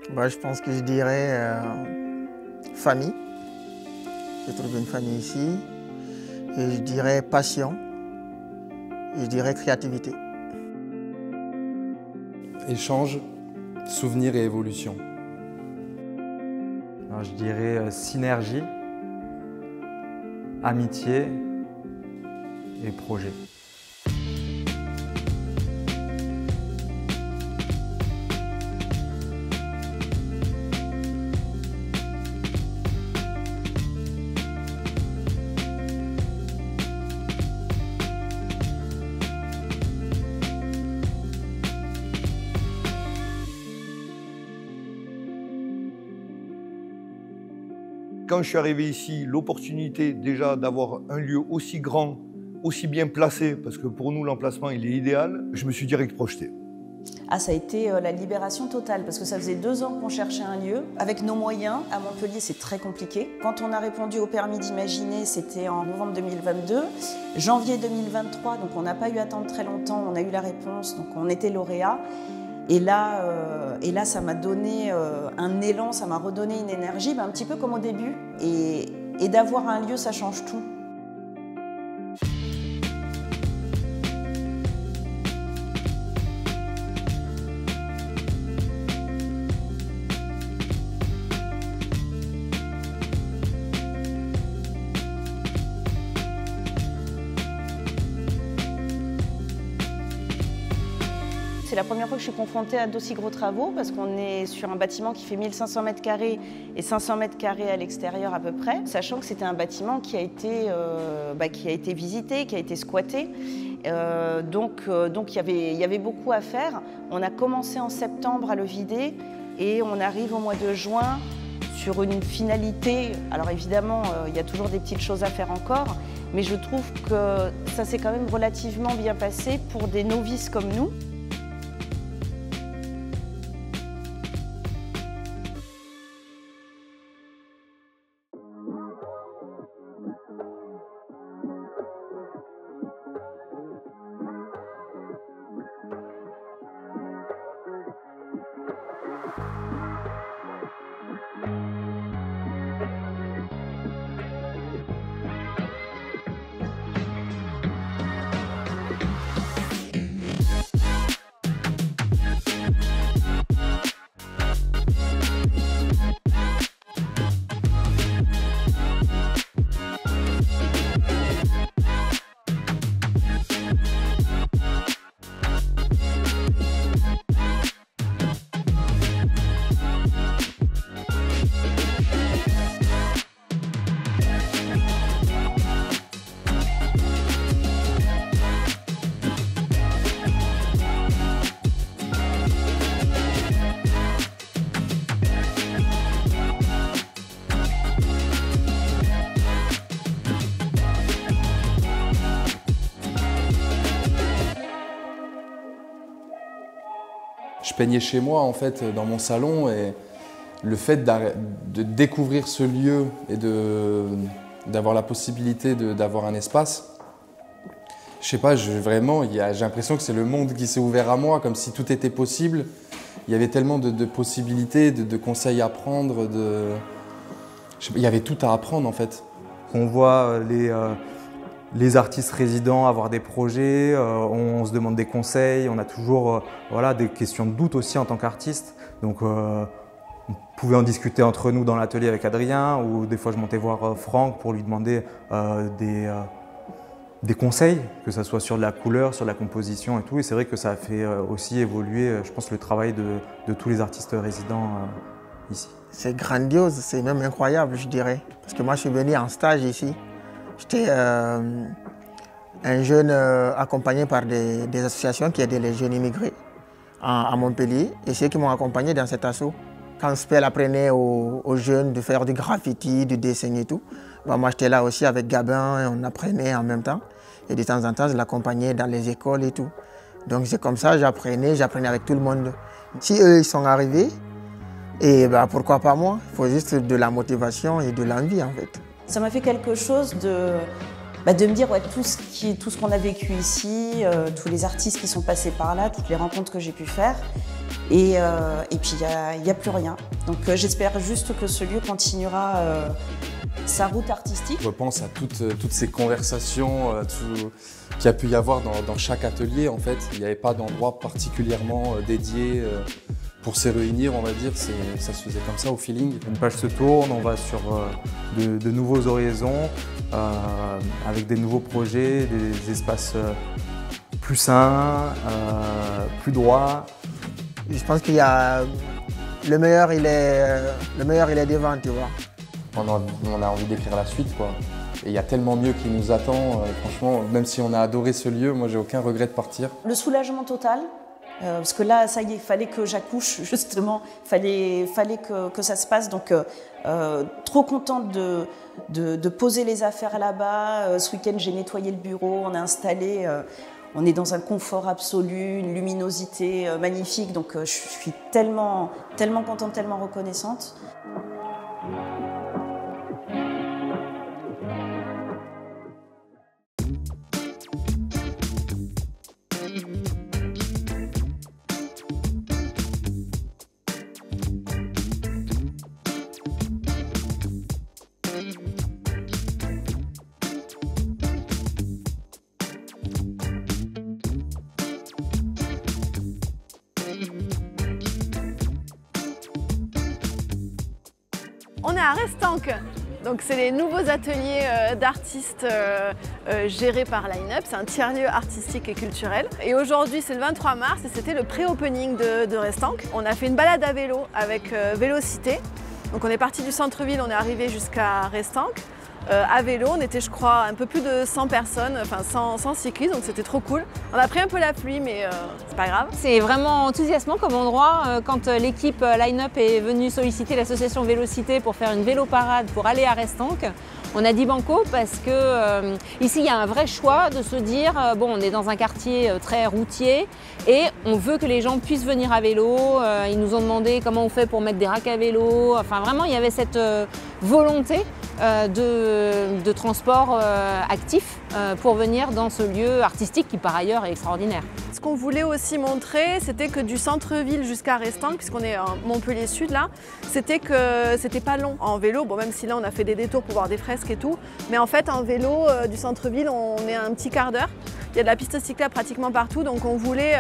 Je pense que je dirais famille. J'ai trouvé une famille ici. Et je dirais passion. Et je dirais créativité. Échange, souvenirs et évolution. Alors, je dirais synergie, amitié et projet. Quand je suis arrivé ici, l'opportunité déjà d'avoir un lieu aussi grand, aussi bien placé, parce que pour nous l'emplacement il est idéal, je me suis direct projeté. Ah, ça a été la libération totale, parce que ça faisait 2 ans qu'on cherchait un lieu. Avec nos moyens, à Montpellier, c'est très compliqué. Quand on a répondu au permis d'imaginer, c'était en novembre 2022. Janvier 2023, donc on n'a pas eu à attendre très longtemps, on a eu la réponse, donc on était lauréat. Et là, ça m'a donné un élan, ça m'a redonné une énergie, un petit peu comme au début. Et d'avoir un lieu, ça change tout. C'est la première fois que je suis confrontée à d'aussi gros travaux parce qu'on est sur un bâtiment qui fait 1500 m² et 500 m² à l'extérieur à peu près, sachant que c'était un bâtiment qui a été visité, qui a été squatté. Donc il y avait beaucoup à faire. On a commencé en septembre à le vider et on arrive au mois de juin sur une finalité. Alors évidemment, il y a toujours des petites choses à faire encore, mais je trouve que ça s'est quand même relativement bien passé pour des novices comme nous. Je peignais chez moi en fait dans mon salon et le fait de découvrir ce lieu et d'avoir la possibilité d'avoir un espace, je sais pas, vraiment j'ai l'impression que c'est le monde qui s'est ouvert à moi, comme si tout était possible. Il y avait tellement de possibilités, de conseils à prendre, il y avait tout à apprendre en fait. On voit les artistes résidents avoir des projets, on se demande des conseils, on a toujours des questions de doute aussi en tant qu'artiste. Donc on pouvait en discuter entre nous dans l'atelier avec Adrien, ou des fois je montais voir Franck pour lui demander des conseils, que ce soit sur la couleur, sur la composition et tout. Et c'est vrai que ça a fait aussi évoluer, je pense, le travail de tous les artistes résidents ici. C'est grandiose, c'est même incroyable, je dirais. Parce que moi, je suis venu en stage ici. J'étais un jeune accompagné par des associations qui aidaient les jeunes immigrés à Montpellier. Et c'est eux qui m'ont accompagné dans cet assaut. Quand Spell apprenait aux jeunes de faire du graffiti, du dessin et tout, moi j'étais là aussi avec Gabin et on apprenait en même temps. Et de temps en temps, je l'accompagnais dans les écoles et tout. Donc c'est comme ça, j'apprenais avec tout le monde. Si eux, ils sont arrivés, et pourquoi pas moi? Il faut juste de la motivation et de l'envie en fait. Ça m'a fait quelque chose de me dire tout ce qu'on a vécu ici, tous les artistes qui sont passés par là, toutes les rencontres que j'ai pu faire, Et puis il n'y a plus rien. Donc j'espère juste que ce lieu continuera sa route artistique. Je repense à toutes ces conversations qu'il y a pu y avoir dans chaque atelier. En fait, il n'y avait pas d'endroit particulièrement dédié pour se réunir, on va dire. Ça se faisait comme ça, au feeling. Une page se tourne, on va sur de nouveaux horizons, avec des nouveaux projets, des espaces plus sains, plus droits. Je pense qu'il y a le meilleur, il est devant, tu vois. On a envie d'écrire la suite, quoi. Et il y a tellement mieux qui nous attend. Franchement, même si on a adoré ce lieu, moi j'ai aucun regret de partir. Le soulagement total, parce que là, ça y est, il fallait que j'accouche, justement. Il fallait que ça se passe. Donc, trop contente de poser les affaires là-bas. Ce week-end, j'ai nettoyé le bureau, on a installé... on est dans un confort absolu, une luminosité magnifique. Donc, je suis tellement contente, tellement reconnaissante. On est à Restank, donc c'est les nouveaux ateliers d'artistes gérés par Line Up. C'est un tiers-lieu artistique et culturel. Et aujourd'hui c'est le 23 mars et c'était le pré-opening de Restank. On a fait une balade à vélo avec Vélocité. Donc on est parti du centre-ville, on est arrivé jusqu'à Restank. À vélo, on était je crois un peu plus de 100 personnes, enfin 100 cyclistes, donc c'était trop cool. On a pris un peu la pluie mais c'est pas grave. C'est vraiment enthousiasmant comme endroit. Quand l'équipe Line Up est venue solliciter l'association Vélocité pour faire une vélo-parade pour aller à Restank, on a dit banco parce que ici il y a un vrai choix de se dire bon, on est dans un quartier très routier et on veut que les gens puissent venir à vélo. Ils nous ont demandé comment on fait pour mettre des racks à vélo. Enfin vraiment il y avait cette volonté de transport actif pour venir dans ce lieu artistique qui par ailleurs est extraordinaire. Ce qu'on voulait aussi montrer, c'était que du centre-ville jusqu'à Restank, puisqu'on est à Montpellier Sud là, c'était que c'était pas long en vélo. Bon, même si là on a fait des détours pour voir des fresques et tout, mais en fait en vélo du centre-ville on est à un petit quart d'heure. Il y a de la piste cyclable pratiquement partout, donc on voulait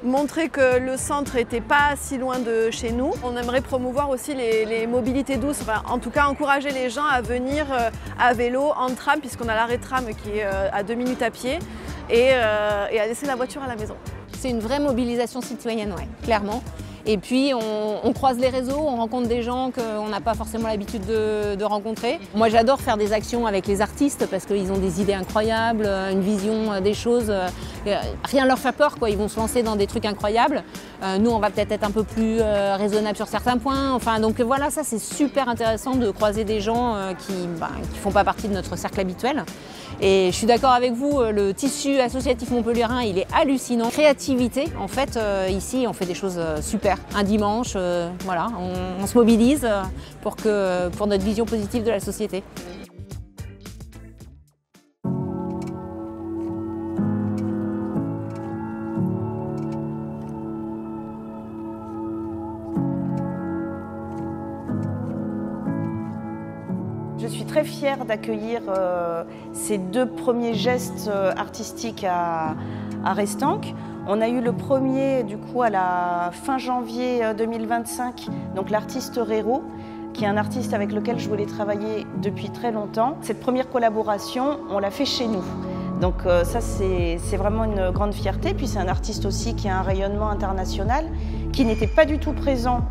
montrer que le centre n'était pas si loin de chez nous. On aimerait promouvoir aussi les mobilités douces, enfin, en tout cas encourager les gens à venir à vélo, en tram, puisqu'on a l'arrêt tram qui est à 2 minutes à pied, et à laisser la voiture à la maison. C'est une vraie mobilisation citoyenne, ouais, clairement. Et puis on croise les réseaux, on rencontre des gens qu'on n'a pas forcément l'habitude de rencontrer. Moi j'adore faire des actions avec les artistes parce qu'ils ont des idées incroyables, une vision des choses. Rien leur fait peur, quoi. Ils vont se lancer dans des trucs incroyables. Nous on va peut-être être un peu plus raisonnable sur certains points. Enfin, donc voilà, ça c'est super intéressant de croiser des gens qui ne font pas partie de notre cercle habituel. Et je suis d'accord avec vous, le tissu associatif montpelliérain, il est hallucinant. Créativité, en fait, ici, on fait des choses super. Un dimanche, voilà, on se mobilise pour notre vision positive de la société. Je suis très fière d'accueillir ces 2 premiers gestes artistiques à Restank. On a eu le premier du coup à la fin janvier 2025, donc l'artiste Rero, qui est un artiste avec lequel je voulais travailler depuis très longtemps. Cette première collaboration, on l'a fait chez nous. Donc ça c'est vraiment une grande fierté. Puis c'est un artiste aussi qui a un rayonnement international, qui n'était pas du tout présent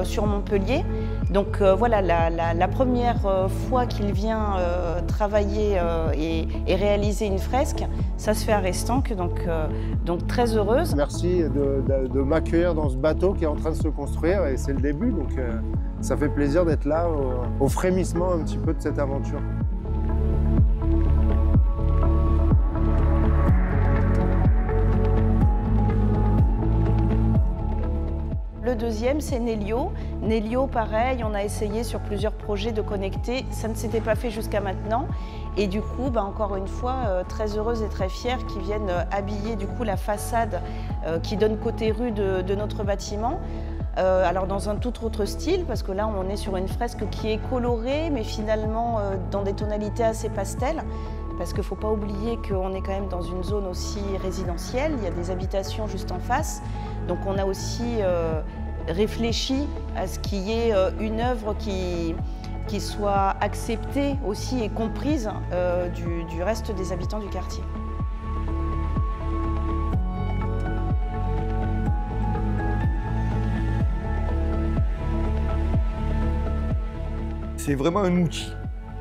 sur Montpellier. Donc voilà, la première fois qu'il vient travailler et réaliser une fresque, ça se fait à Restank, donc très heureuse. Merci de m'accueillir dans ce bateau qui est en train de se construire et c'est le début, donc ça fait plaisir d'être là au frémissement un petit peu de cette aventure. Le deuxième, c'est Nélio. Nélio, pareil, on a essayé sur plusieurs projets de connecter. Ça ne s'était pas fait jusqu'à maintenant. Et du coup, encore une fois, très heureuse et très fière qu'ils viennent habiller du coup la façade qui donne côté rue de notre bâtiment. Alors dans un tout autre style, parce que là on est sur une fresque qui est colorée, mais finalement dans des tonalités assez pastel. Parce qu'il ne faut pas oublier qu'on est quand même dans une zone aussi résidentielle, il y a des habitations juste en face. Donc on a aussi réfléchi à ce qu'il y ait une œuvre qui soit acceptée aussi et comprise du reste des habitants du quartier. C'est vraiment un outil.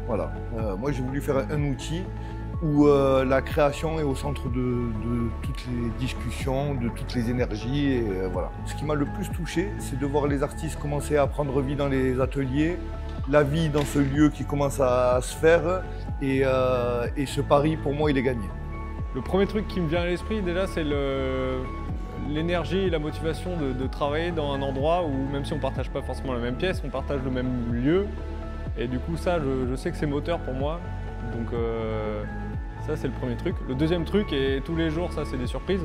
Voilà. Moi, j'ai voulu faire un outil où la création est au centre de toutes les discussions, de toutes les énergies. Et, voilà. Ce qui m'a le plus touché, c'est de voir les artistes commencer à prendre vie dans les ateliers, la vie dans ce lieu qui commence à se faire. Et ce pari, pour moi, il est gagné. Le premier truc qui me vient à l'esprit, déjà, c'est l'énergie et la motivation de travailler dans un endroit où, même si on ne partage pas forcément la même pièce, on partage le même lieu. Et du coup, ça, je sais que c'est moteur pour moi. Donc ça, c'est le premier truc. Le deuxième truc, et tous les jours, ça, c'est des surprises,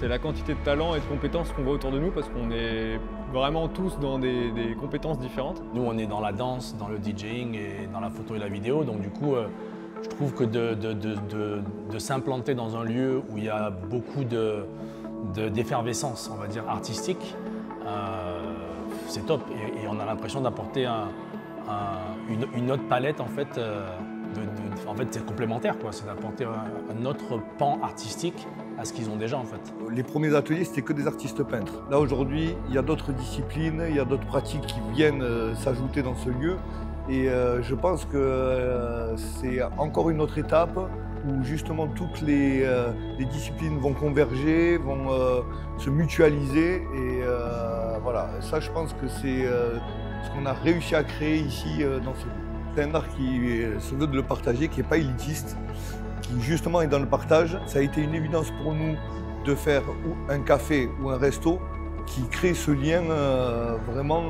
c'est la quantité de talents et de compétences qu'on voit autour de nous, parce qu'on est vraiment tous dans des compétences différentes. Nous, on est dans la danse, dans le DJing et dans la photo et la vidéo. Donc du coup, je trouve que de s'implanter dans un lieu où il y a beaucoup d'effervescence, on va dire, artistique, c'est top. Et on a l'impression d'apporter une autre palette, en fait, en fait c'est complémentaire, quoi. C'est d'apporter un autre pan artistique à ce qu'ils ont déjà, en fait. Les premiers ateliers, c'était que des artistes peintres. Là, aujourd'hui, il y a d'autres disciplines, il y a d'autres pratiques qui viennent s'ajouter dans ce lieu. Et je pense que c'est encore une autre étape où justement toutes les disciplines vont converger, vont se mutualiser. Et voilà, ça, je pense que c'est ce qu'on a réussi à créer ici dans ce lieu. C'est un art qui se veut de le partager, qui n'est pas élitiste, qui justement est dans le partage. Ça a été une évidence pour nous de faire un café ou un resto qui crée ce lien vraiment,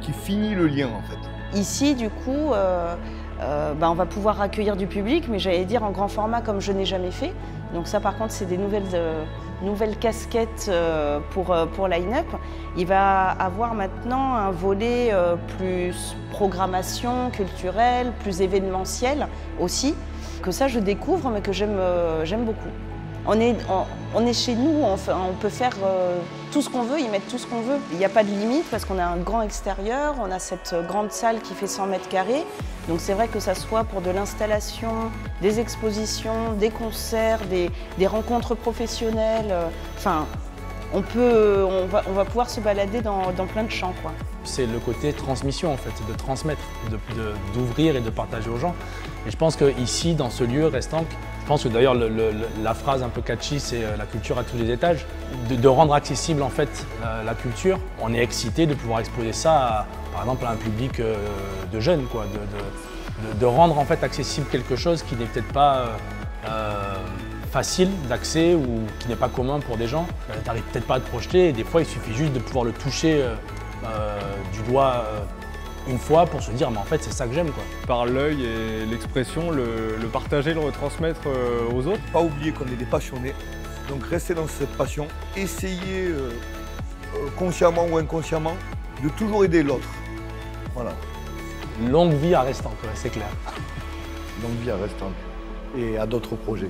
qui finit le lien, en fait. Ici, du coup, on va pouvoir accueillir du public, mais j'allais dire en grand format comme je n'ai jamais fait. Donc ça, par contre, c'est des nouvelles casquettes pour Line-Up. Il va avoir maintenant un volet plus programmation culturelle, plus événementiel aussi, que ça je découvre mais que j'aime beaucoup. On est chez nous, on peut faire tout ce qu'on veut, y mettre tout ce qu'on veut. Il n'y a pas de limite parce qu'on a un grand extérieur, on a cette grande salle qui fait 100 mètres carrés. Donc c'est vrai que ça soit pour de l'installation, des expositions, des concerts, des rencontres professionnelles, enfin, on va pouvoir se balader dans plein de champs, quoi. C'est le côté transmission, en fait, de transmettre, d'ouvrir et de partager aux gens. Et je pense qu'ici, dans ce lieu restant, je pense que d'ailleurs la phrase un peu catchy, c'est la culture à tous les étages. De rendre accessible en fait la culture, on est excité de pouvoir exposer ça, par exemple, à un public de jeunes, quoi. De rendre en fait accessible quelque chose qui n'est peut-être pas facile d'accès ou qui n'est pas commun pour des gens. Tu n'arrives peut-être pas à te projeter et des fois il suffit juste de pouvoir le toucher du doigt une fois pour se dire mais en fait c'est ça que j'aime, quoi. Par l'œil et l'expression, le partager, le retransmettre aux autres. Pas oublier qu'on est des passionnés, donc rester dans cette passion, essayer consciemment ou inconsciemment de toujours aider l'autre. Voilà. Longue vie à Restant, c'est clair. Longue vie à Restant et à d'autres projets.